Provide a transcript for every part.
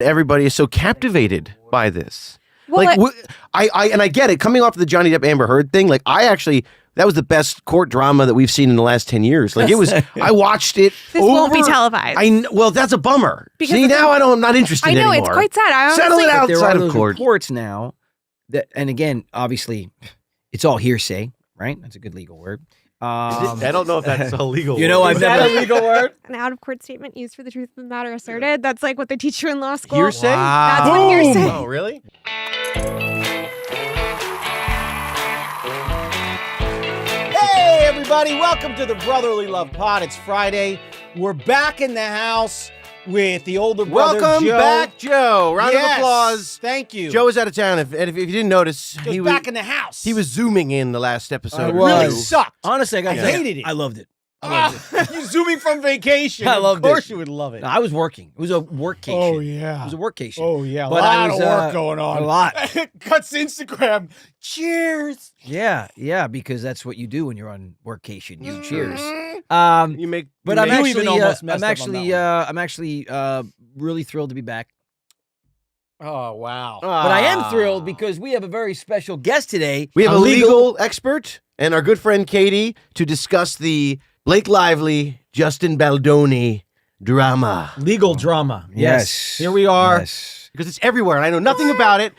everybody is so captivated by this. Well, Like, I get it. Coming off the Johnny Depp Amber Heard thing, like that was the best court drama that we've seen in the last 10 years. Like it was, I watched it. This won't be televised. Well, that's a bummer. Because See, now I'm not interested anymore. I know, it's quite sad. Settle it There outside are of court. reports now that, and again, obviously, it's all hearsay, right? That's a good legal word. I don't know if that's a legal word. You know, I've never... Is that a legal word? An out-of-court statement used for the truth of the matter asserted. That's like what they teach you in law school. Hearsay? Wow. That's what hearsay. Oh, really? Hey, everybody. Welcome to the Brotherly Love Pod. It's Friday. We're back in the house with the older brother, Welcome Joe. back, Joe. Round of applause. Thank you. Joe is out of town. If you didn't notice, Joe's back in the house. He was zooming in the last episode. It really sucked. Honestly, I hated it. I loved it. You zooming from vacation. I loved Of course it. you would love it. No, I was working. It was a workcation. Oh, yeah. It was a workcation. Oh, yeah. A But lot of work going on. A lot. Cuts Instagram. Cheers. Yeah, because that's what you do when you're on workcation. You cheers. You make, But you I'm make- You even almost messed up on that I'm actually really thrilled to be back. Oh, wow. But I am thrilled because we have a very special guest today. We have a legal expert and our good friend Katie to discuss the Blake Lively, Justin Baldoni drama. Legal drama. Yes. Here we are. Yes. Because it's everywhere and I know nothing about it.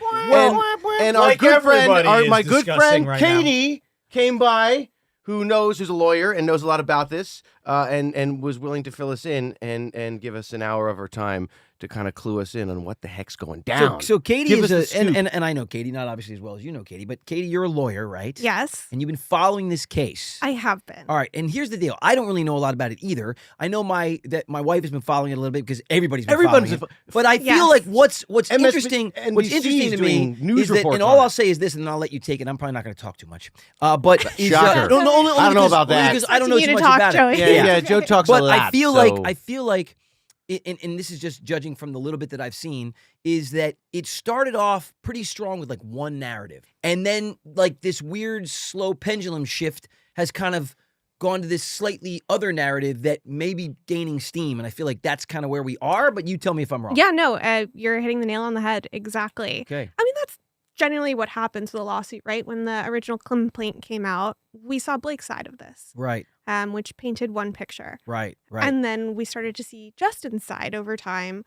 And our Like good friend, everybody my is good discussing friend right Katie came by, who's a lawyer and knows a lot about this, and was willing to fill us in and give us an hour of her time to kind of clue us in on what the heck's going down. So Katie Give is us the scoop. and I know Katie, not obviously as well as you know Katie, but Katie, you're a lawyer, right? Yes, And you've been following this case. I have been. All right, and here's the deal. I don't really know a lot about it either. I know that my wife has been following it a little bit because everybody's been following it. But I feel like what's interesting to me is that, and all I'll say is this, and then I'll let you take it. I'm probably not going to talk too much. But Shocker. I don't know about that. because I don't know You too to much talk, about Joey. it. Yeah, Joe talks a But lot. I feel like, and this is just judging from the little bit that I've seen, is that it started off pretty strong with like one narrative. And then like this weird slow pendulum shift has kind of gone to this slightly other narrative that may be gaining steam. And I feel like that's kind of where we are, but you tell me if I'm wrong. Yeah, no, you're hitting the nail on the head. Exactly. Okay. I mean, that's generally what happens with a lawsuit, right? When the original complaint came out, we saw Blake's side of this, Right. which painted one picture. Right. And then we started to see Justin's side over time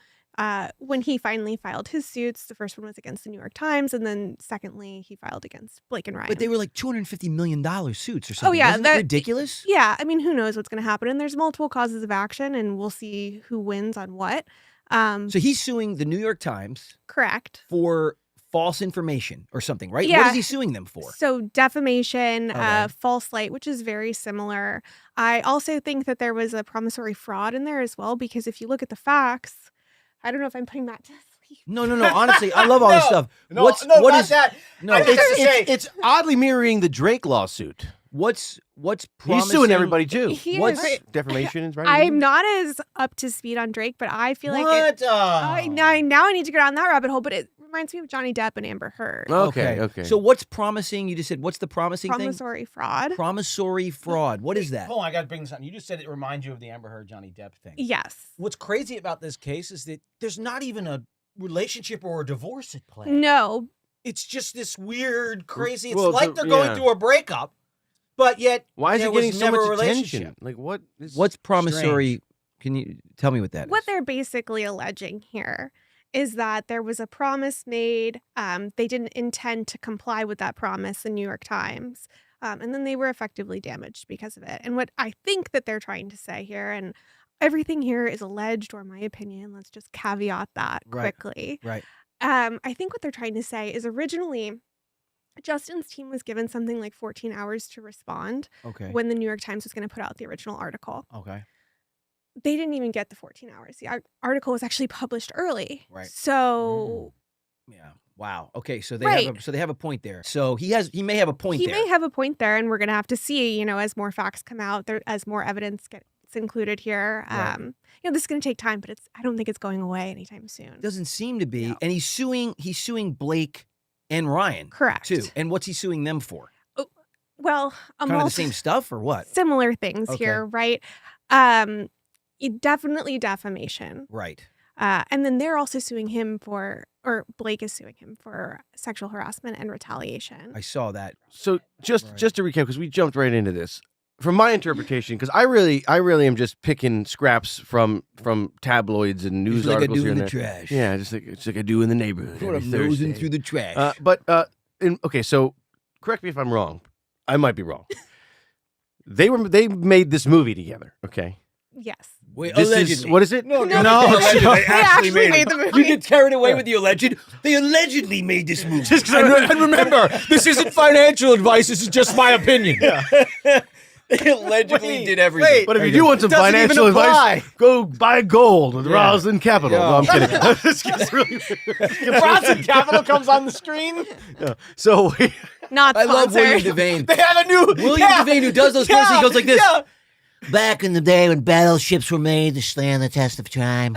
when he finally filed his suits. The first one was against the New York Times, and then secondly, he filed against Blake and Ryan. But they were like $250 million suits or something. Oh, yeah, Wasn't it ridiculous? Yeah, I mean, who knows what's going to happen? And there's multiple causes of action, and we'll see who wins on what. So he's suing the New York Times Correct. for false information or something, right? Yeah. What is he suing them for? So defamation, Okay. false light, which is very similar. I also think that there was a promissory fraud in there as well, because if you look at the facts, I don't know if I'm putting that to sleep. No. Honestly, I love all this stuff. No, What not is that. No, I was gonna say- it's oddly mirroring the Drake lawsuit. what's He's promising? suing everybody too. He What's- is. Defamation is right. I'm not as up to speed on Drake, but I feel like What? now I need to go down that rabbit hole, but it reminds me of Johnny Depp and Amber Heard. Okay. So what's promising? You just said what's the promising Promissory fraud. thing? Promissory fraud. What is that? Hold on, I got to bring something. You just said it reminds you of the Amber Heard Johnny Depp thing. Yes. What's crazy about this case is that there's not even a relationship or a divorce at play. No. It's just this weird, crazy. It's Well, like they're going through a breakup, but yet Why is there it getting was so never much a relationship. attention? Like what? Is, What's promissory? Can you tell me what that is? What they're basically alleging here is that there was a promise made. They didn't intend to comply with that promise, the New York Times. And then they were effectively damaged because of it. And what I think that they're trying to say here, and everything here is alleged, or my opinion, let's just caveat that Right. quickly. Right. I think what they're trying to say is originally Justin's team was given something like 14 hours to respond Okay. when the New York Times was going to put out the original article. Okay. They didn't even get the 14 hours. The article was actually published early. Right. So Yeah. Wow. Okay. So they Right. have a point there. So he may have a point he there. may have a point there, and we're going to have to see, as more facts come out, as more evidence gets included here. Right. This is going to take time, but I don't think it's going away anytime soon. Doesn't seem to be. No. And he's suing Blake and Ryan Correct. too. And what's he suing them for? Well, Kind of the same stuff or what? similar things Okay. here, right? Definitely defamation. Right. And then they're also suing him or Blake is suing him for sexual harassment and retaliation. I saw that. So just to recap, because we jumped right into this. From my interpretation, because I really am just picking scraps from tabloids and news Just like I articles do here in and the there. trash. Yeah, just like I do in the neighborhood. Sort of every nosing Thursday. through the trash. Okay, so correct me if I'm wrong. I might be wrong. They made this movie together. Okay. Yes. Wait, This allegedly. is, what is it? No, allegedly. they actually made the movie. You get carried away with the alleged. They allegedly made this movie. And remember, this isn't financial advice. This is just my opinion. They allegedly did everything. But if you do want some Doesn't even financial apply. advice, go buy gold with Roslyn Capital. Yeah. No, I'm kidding. This gets really Bronson Capital comes on the screen. So Not I love William sponsored. Devane. They have a new William Devane, who does those commercials, he goes like this. Yeah. Back in the day when battleships were made to stand the test of time.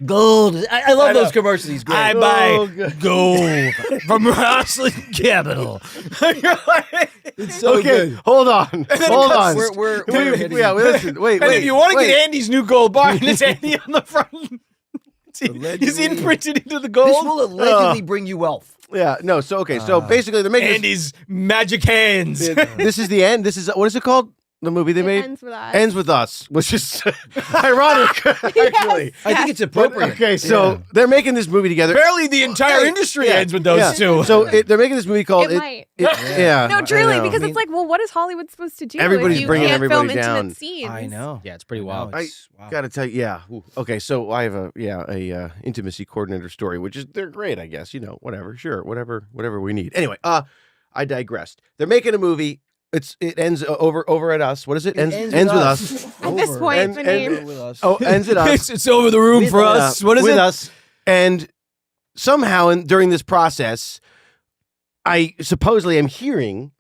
Gold. I love those commercials. He's great. I buy gold from Roslyn Capital. It's so okay, good. hold on. Hold on. We're Listen, wait. And if you want to wait. get Andy's new gold bar, it's Andy on the front. He's imprinted into the gold. This will allegedly bring you wealth. Yeah, no, so basically they're making Andy's magic hands. this is the end. This is what is it called? The movie they It made ends with us. Ends with us, which is ironic, actually. I think it's But, appropriate. okay, so they're making this movie together. Barely the entire industry ends with those two. So they're making this movie called. It might. Yeah. No, I truly, know. because it's like, well, what is Hollywood supposed to do Everybody's if you bringing can't everybody film down. intimate scenes? I know. Yeah, it's pretty wild. I gotta tell you, yeah. Ooh. Okay, so I have a intimacy coordinator story, which is they're great, I guess. Whatever, sure, whatever we need. Anyway, I digressed. They're making a movie. It ends over at us. What is it? Ends with us. At this point, And- the name. Ends at us. It's over the room for us. What is with it? us. And somehow, during this process, I supposedly am hearing,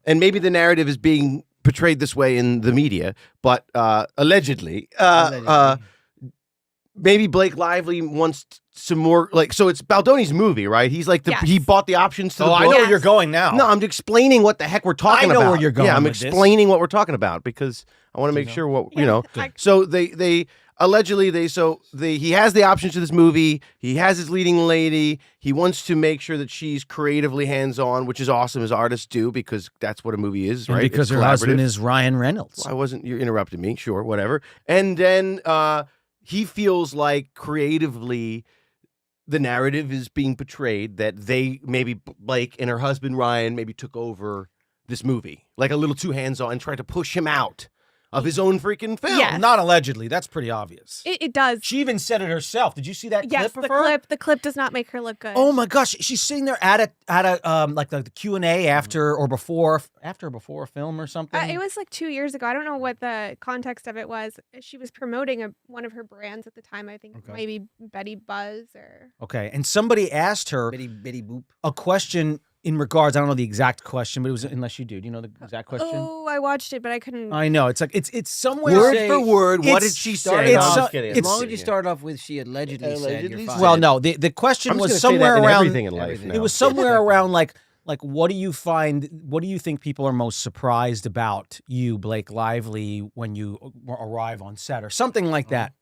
and maybe the narrative is being portrayed this way in the media, but allegedly, maybe Blake Lively wants some more. So it's Baldoni's movie, right? He's like Yes. he bought the options to the Oh, I book. know where you're going now. No, I'm explaining what the heck we're talking I know about. where you're going Yeah, I'm with this. explaining what we're talking about because I want to make sure what you know. So they allegedly he has the options to this movie. He has his leading lady. He wants to make sure that she's creatively hands-on, which is awesome as artists do because that's what a movie is, And right? because It's her husband collaborative. is Ryan Reynolds. You interrupted me. Sure, whatever. And then he feels like creatively the narrative is being portrayed that they maybe Blake and her husband Ryan maybe took over this movie like a little too hands-on and tried to push him out of his own freaking film. Yes. Not allegedly. That's pretty obvious. It does. She even said it herself. Did you see that Yes, clip of the her? clip does not make her look good. Oh my gosh, she's sitting there at a like the Q&A after or before a film or something. It was like 2 years ago. I don't know what the context of it was. She was promoting one of her brands at the time. I think maybe Betty Buzz or. Okay, and somebody asked her Bitty boop. a question in regards. I don't know the exact question, but it was unless you do. Do you know the exact question? Oh, I watched it, but I couldn't. I know it's like it's somewhere Word Say- for word, what it's- did she start say? it No, off- I'm just kidding. As long as you start off with she allegedly said Allegedly you're said. fine. well, no, the question I'm just was gonna say somewhere that in around everything in life. everything. now. It was somewhere around like what do you find? What do you think people are most surprised about you, Blake Lively, when you arrive on set or something like that?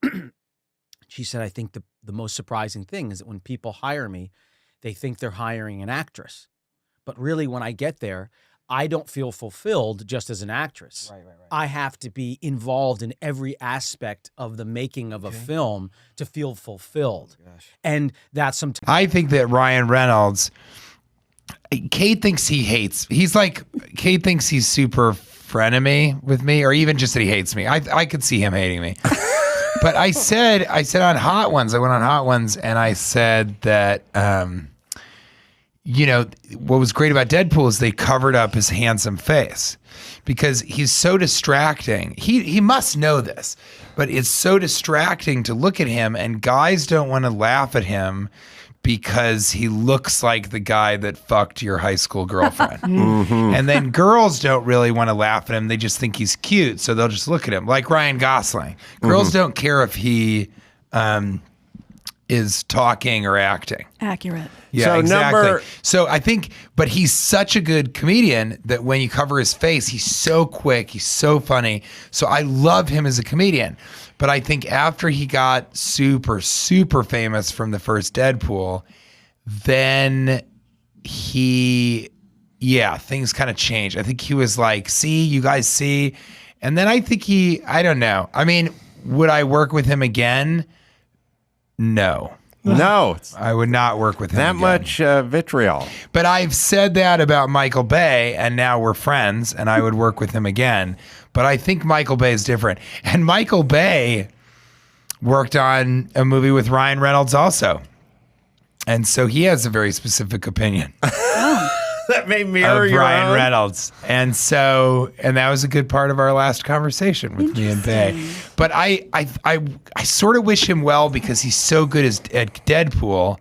She said, I think the most surprising thing is that when people hire me, they think they're hiring an actress. But really, when I get there, I don't feel fulfilled just as an actress. Right. I have to be involved in every aspect of the making of a film to feel fulfilled. And that's sometimes. I think that Ryan Reynolds, Kate thinks Kate thinks he's super frenemy with me, or even just that he hates me. I could see him hating me. But I said on Hot Ones, I went on Hot Ones and I said that, what was great about Deadpool is they covered up his handsome face because he's so distracting. He must know this, but it's so distracting to look at him, and guys don't want to laugh at him because he looks like the guy that fucked your high school girlfriend. And then girls don't really want to laugh at him. They just think he's cute, so they'll just look at him. Like Ryan Gosling. Girls don't care if he is talking or acting. Accurate. Yeah, So exactly. So I think, but he's such a good comedian that when you cover his face, he's so quick, he's so funny. So I love him as a comedian. But I think after he got super, super famous from the first Deadpool, then things kind of changed. I think he was like, see, you guys see. And then I think I don't know. I mean, would I work with him again? No. No. I would not work with him That again. much vitriol. But I've said that about Michael Bay, and now we're friends, and I would work with him again. But I think Michael Bay is different. And Michael Bay worked on a movie with Ryan Reynolds also. And so he has a very specific opinion That may mirror of your Ryan own. Reynolds. And that was a good part of our last conversation with me and Bay. But I sort of wish him well because he's so good at Deadpool.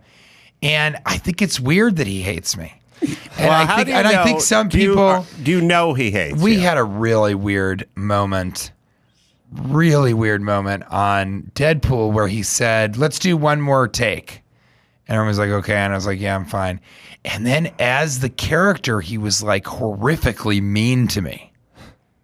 And I think it's weird that he hates me. And Well, how do you know? I think some Do you- people do you know he hates we you? had a really weird moment on Deadpool where he said, let's do one more take. And everyone was like, okay. And I was like, yeah, I'm fine. And then as the character, he was like horrifically mean to me,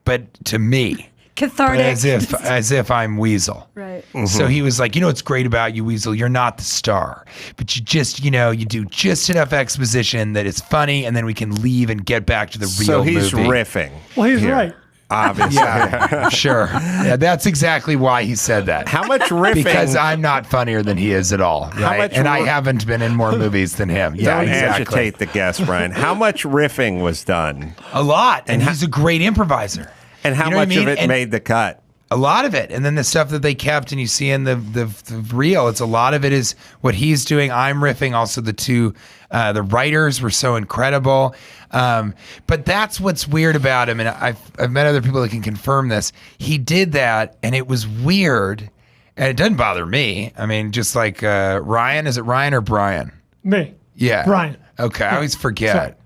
but to me. Cathartic. But as if I'm Weasel. Right. So he was like, you know what's great about you, Weasel? You're not the star, but you just, you do just enough exposition that it's funny, and then we can leave and get back to the real So he's movie. riffing. Well, he's here, right. Obviously. Yeah, sure. Yeah, that's exactly why he said that. How much riffing? Because I'm not funnier than he is at all, right? much And I ri- haven't been in more movies than him. Yeah, Don't exactly. agitate the guest, Brian. How much riffing was done? A lot, and he's a great improviser. And how You know what much I mean? of it And made the cut? a lot of it, and then the stuff that they kept, and you see in the reel, it's a lot of it is what he's doing. I'm riffing. Also, the writers were so incredible. But that's what's weird about him, and I've met other people that can confirm this. He did that, and it was weird, and it doesn't bother me. I mean, just like Ryan, is it Ryan or Brian? Me. Yeah, Brian. Okay, I always forget.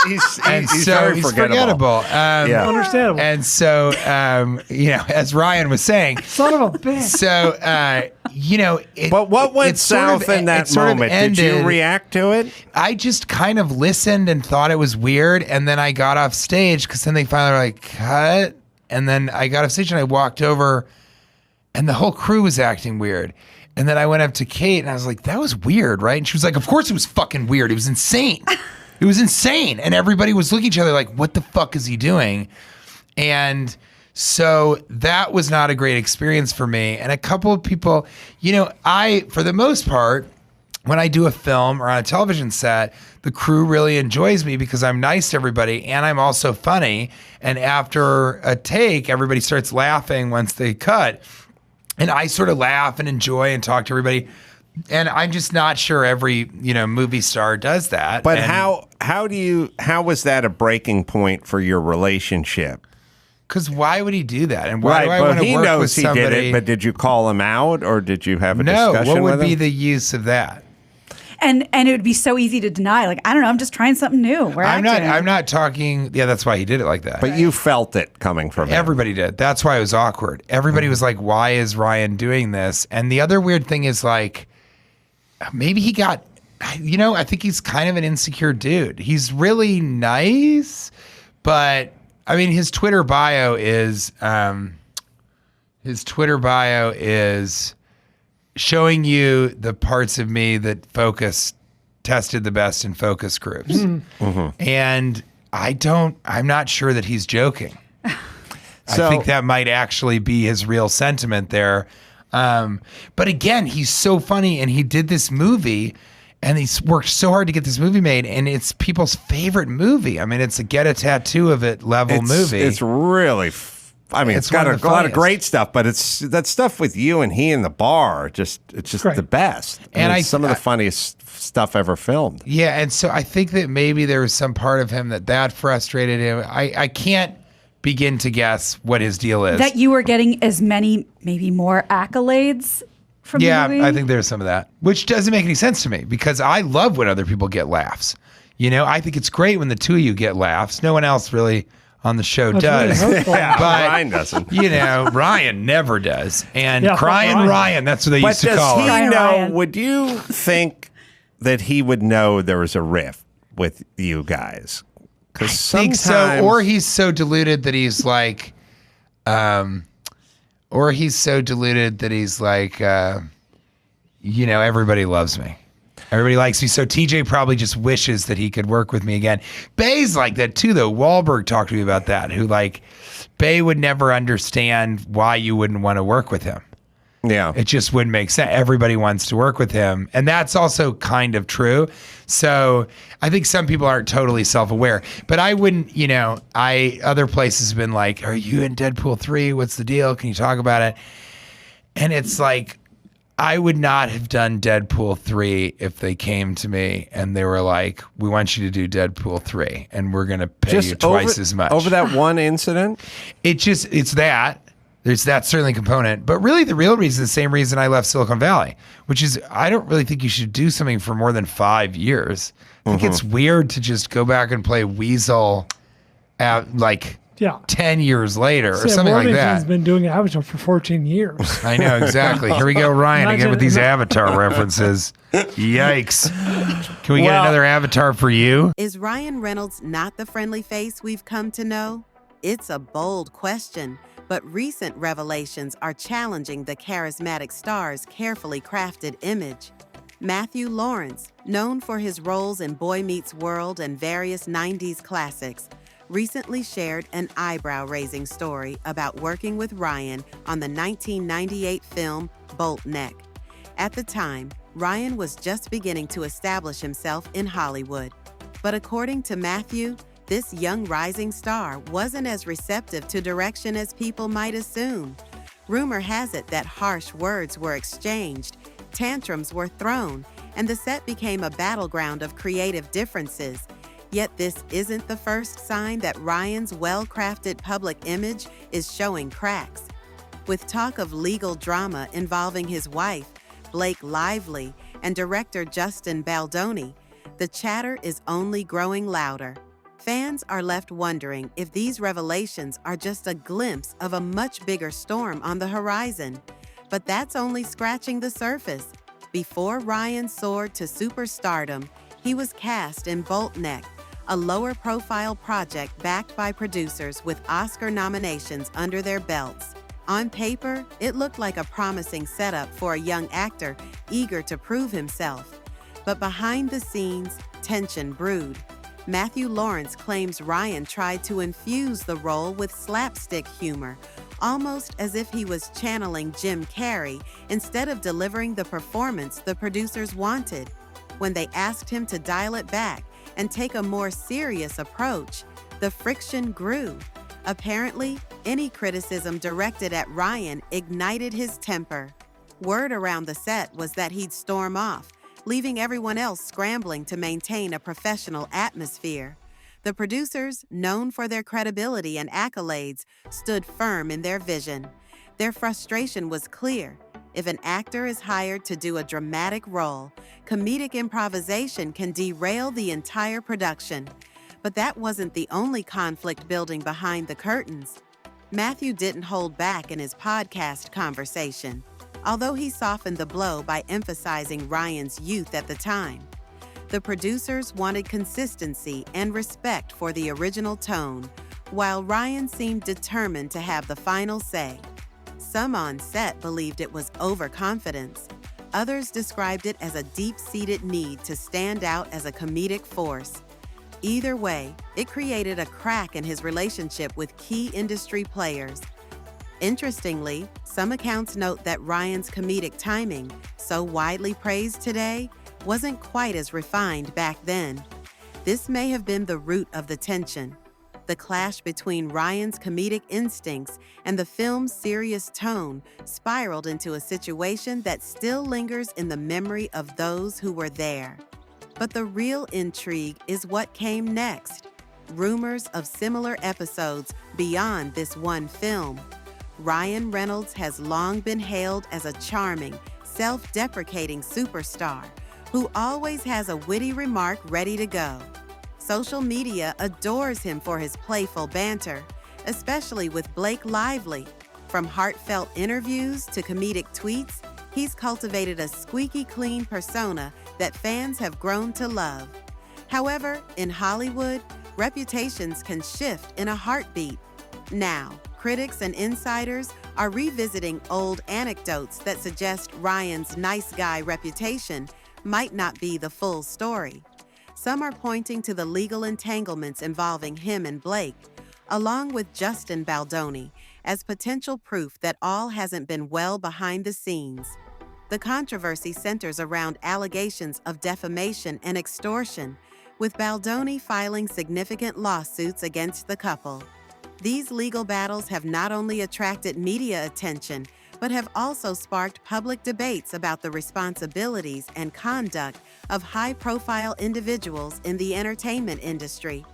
He's He's very forgettable. Yeah. Understandable. And so, as Ryan was saying, Son of a bitch. so But what went it sort of- south in it that sort of moment? Did you ended- react to it? I just kind of listened and thought it was weird, and then I got off stage because then they finally were like, cut. And then I got off stage and I walked over, and the whole crew was acting weird. And then I went up to Kate and I was like, that was weird, right? And she was like, of course it was fucking weird. It was insane. It was insane. And everybody was looking at each other like, what the fuck is he doing? And so that was not a great experience for me. And a couple of people, for the most part, when I do a film or on a television set, the crew really enjoys me because I'm nice to everybody and I'm also funny. And after a take, everybody starts laughing once they cut. And I sort of laugh and enjoy and talk to everybody. And I'm just not sure every, movie star does that. But And how was that a breaking point for your relationship? Because why would he do that? And why Right, do I but want to he work knows with he somebody? did it. But did you call him out, or did you have a No, discussion what with would be him? the use of that? And it would be so easy to deny. Like, I don't know, I'm just trying something new. I'm not talking. Yeah, that's why he did it like that. But you felt it coming from him. Everybody did. That's why it was awkward. Everybody was like, why is Ryan doing this? And the other weird thing is like, maybe he got, I think he's kind of an insecure dude. He's really nice, but I mean, his Twitter bio is showing you the parts of me that tested the best in focus groups. And I'm not sure that he's joking. So- I think that might actually be his real sentiment there. But again, he's so funny, and he did this movie, and he's worked so hard to get this movie made, and it's people's favorite movie. I mean, it's a get a tattoo of it level movie. It's really. It's got one a of the lot of funniest. great stuff, but it's that stuff with you and he in the bar. It's just Great. the best. And it's some of the funniest stuff ever filmed. Yeah, and so I think that maybe there was some part of him that frustrated him. I can't begin to guess what his deal is. That you were getting as many, maybe more accolades from the movie? I think there's some of that, which doesn't make any sense to me because I love when other people get laughs. I think it's great when the two of you get laughs. No one else really on the show does. really hurtful. Yeah, But, Ryan doesn't. Ryan never does. And Yeah, Crying Ryan. Ryan, that's what they But used to does call he him. Ryan, know? Ryan. Would you think that he would know there was a rift with you guys? Because I think so, or he's so deluded that he's like, Or he's so deluded that he's like, everybody loves me. Everybody likes me. So TJ probably just wishes that he could work with me again. Bay's like that too, though. Wahlberg talked to me about that, who like, Bay would never understand why you wouldn't want to work with him. Yeah. It just wouldn't make sense. Everybody wants to work with him. And that's also kind of true. So I think some people aren't totally self-aware. But I wouldn't, other places have been like, are you in Deadpool 3? What's the deal? Can you talk about it? And it's like, I would not have done Deadpool 3 if they came to me and they were like, we want you to do Deadpool 3 and we're going to pay you twice as much. Over that one incident? It's that. There's that certainly component. But really the real reason is the same reason I left Silicon Valley, which is I don't really think you should do something for more than 5 years. I think it's weird to just go back and play Weasel at 10 years later or something like that. He's been doing Avatar for 14 years. I know, exactly. Here we go, Ryan, again with these Avatar references. Yikes. Can we get another Avatar for you? Is Ryan Reynolds not the friendly face we've come to know? It's a bold question, but recent revelations are challenging the charismatic star's carefully crafted image. Matthew Lawrence, known for his roles in Boy Meets World and various 90s classics, recently shared an eyebrow-raising story about working with Ryan on the 1998 film Bolt Neck. At the time, Ryan was just beginning to establish himself in Hollywood. But according to Matthew, this young rising star wasn't as receptive to direction as people might assume. Rumor has it that harsh words were exchanged, tantrums were thrown, and the set became a battleground of creative differences. Yet this isn't the first sign that Ryan's well-crafted public image is showing cracks. With talk of legal drama involving his wife, Blake Lively, and director Justin Baldoni, the chatter is only growing louder. Fans are left wondering if these revelations are just a glimpse of a much bigger storm on the horizon. But that's only scratching the surface. Before Ryan soared to superstardom, he was cast in Bolt Neck, a lower-profile project backed by producers with Oscar nominations under their belts. On paper, it looked like a promising setup for a young actor eager to prove himself. But behind the scenes, tension brewed. Matthew Lawrence claims Ryan tried to infuse the role with slapstick humor, almost as if he was channeling Jim Carrey instead of delivering the performance the producers wanted. When they asked him to dial it back and take a more serious approach, the friction grew. Apparently, any criticism directed at Ryan ignited his temper. Word around the set was that he'd storm off, leaving everyone else scrambling to maintain a professional atmosphere. The producers, known for their credibility and accolades, stood firm in their vision. Their frustration was clear. If an actor is hired to do a dramatic role, comedic improvisation can derail the entire production. But that wasn't the only conflict building behind the curtains. Matthew didn't hold back in his podcast conversation, although he softened the blow by emphasizing Ryan's youth at the time. The producers wanted consistency and respect for the original tone, while Ryan seemed determined to have the final say. Some on set believed it was overconfidence. Others described it as a deep-seated need to stand out as a comedic force. Either way, it created a crack in his relationship with key industry players. Interestingly, some accounts note that Ryan's comedic timing, so widely praised today, wasn't quite as refined back then. This may have been the root of the tension. The clash between Ryan's comedic instincts and the film's serious tone spiraled into a situation that still lingers in the memory of those who were there. But the real intrigue is what came next. Rumors of similar episodes beyond this one film. Ryan Reynolds has long been hailed as a charming, self-deprecating superstar who always has a witty remark ready to go. Social media adores him for his playful banter, especially with Blake Lively. From heartfelt interviews to comedic tweets, he's cultivated a squeaky clean persona that fans have grown to love. However, in Hollywood, reputations can shift in a heartbeat. Now, critics and insiders are revisiting old anecdotes that suggest Ryan's nice guy reputation might not be the full story. Some are pointing to the legal entanglements involving him and Blake, along with Justin Baldoni, as potential proof that all hasn't been well behind the scenes. The controversy centers around allegations of defamation and extortion, with Baldoni filing significant lawsuits against the couple. These legal battles have not only attracted media attention, but have also sparked public debates about the responsibilities and conduct of high-profile individuals in the entertainment industry.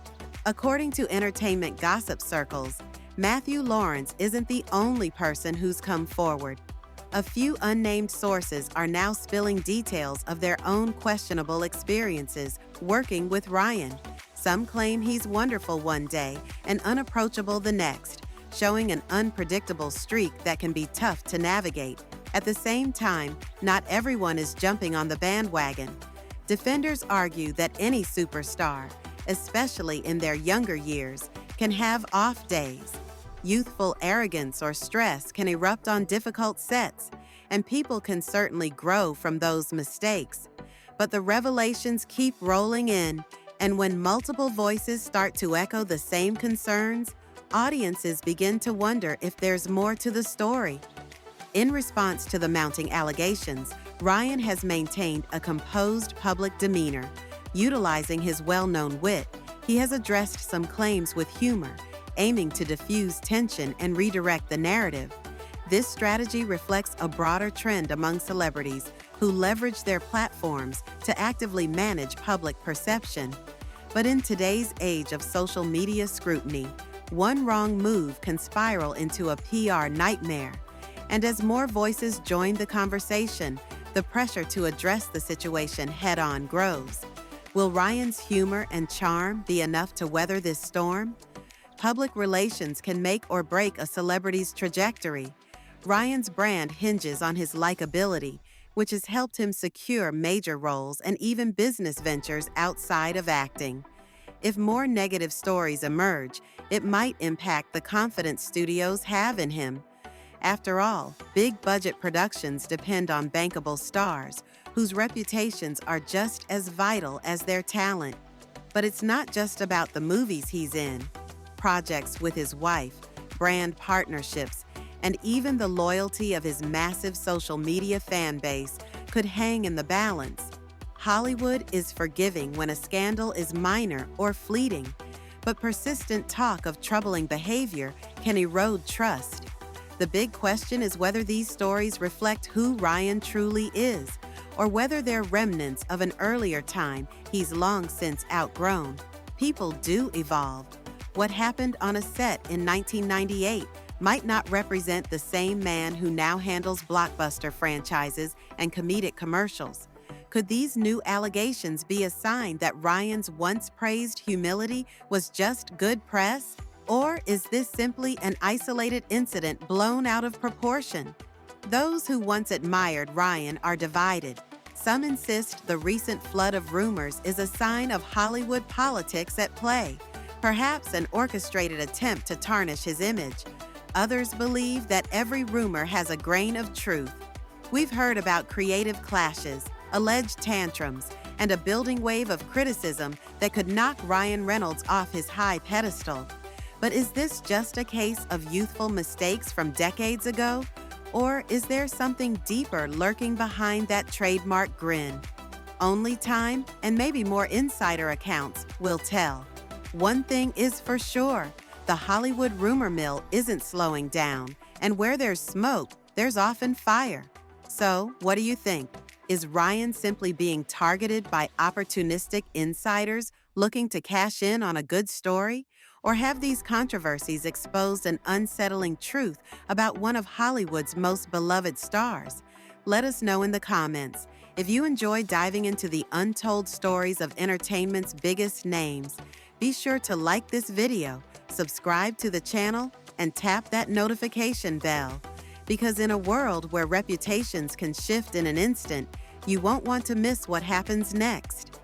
According to entertainment gossip circles, Matthew Lawrence isn't the only person who's come forward. A few unnamed sources are now spilling details of their own questionable experiences working with Ryan. Some claim he's wonderful one day and unapproachable the next, showing an unpredictable streak that can be tough to navigate. At the same time, not everyone is jumping on the bandwagon. Defenders argue that any superstar, especially in their younger years, can have off days. Youthful arrogance or stress can erupt on difficult sets, and people can certainly grow from those mistakes. But the revelations keep rolling in, and when multiple voices start to echo the same concerns, audiences begin to wonder if there's more to the story. In response to the mounting allegations, Ryan has maintained a composed public demeanor. Utilizing his well-known wit, he has addressed some claims with humor, aiming to diffuse tension and redirect the narrative. This strategy reflects a broader trend among celebrities who leverage their platforms to actively manage public perception. But in today's age of social media scrutiny, one wrong move can spiral into a PR nightmare. And as more voices join the conversation, the pressure to address the situation head-on grows. Will Ryan's humor and charm be enough to weather this storm? Public relations can make or break a celebrity's trajectory. Ryan's brand hinges on his likability, which has helped him secure major roles and even business ventures outside of acting. If more negative stories emerge, it might impact the confidence studios have in him. After all, big-budget productions depend on bankable stars, whose reputations are just as vital as their talent. But it's not just about the movies he's in. Projects with his wife, brand partnerships, and even the loyalty of his massive social media fan base could hang in the balance. Hollywood is forgiving when a scandal is minor or fleeting, but persistent talk of troubling behavior can erode trust. The big question is whether these stories reflect who Ryan truly is, or whether they're remnants of an earlier time he's long since outgrown. People do evolve. What happened on a set in 1998 might not represent the same man who now handles blockbuster franchises and comedic commercials. Could these new allegations be a sign that Ryan's once praised humility was just good press? Or is this simply an isolated incident blown out of proportion? Those who once admired Ryan are divided. Some insist the recent flood of rumors is a sign of Hollywood politics at play, perhaps an orchestrated attempt to tarnish his image. Others believe that every rumor has a grain of truth. We've heard about creative clashes, alleged tantrums, and a building wave of criticism that could knock Ryan Reynolds off his high pedestal. But is this just a case of youthful mistakes from decades ago? Or is there something deeper lurking behind that trademark grin? Only time and maybe more insider accounts will tell. One thing is for sure, the Hollywood rumor mill isn't slowing down, and where there's smoke, there's often fire. So, what do you think? Is Ryan simply being targeted by opportunistic insiders looking to cash in on a good story? Or have these controversies exposed an unsettling truth about one of Hollywood's most beloved stars? Let us know in the comments. If you enjoy diving into the untold stories of entertainment's biggest names, be sure to like this video, subscribe to the channel, and tap that notification bell. Because in a world where reputations can shift in an instant, you won't want to miss what happens next.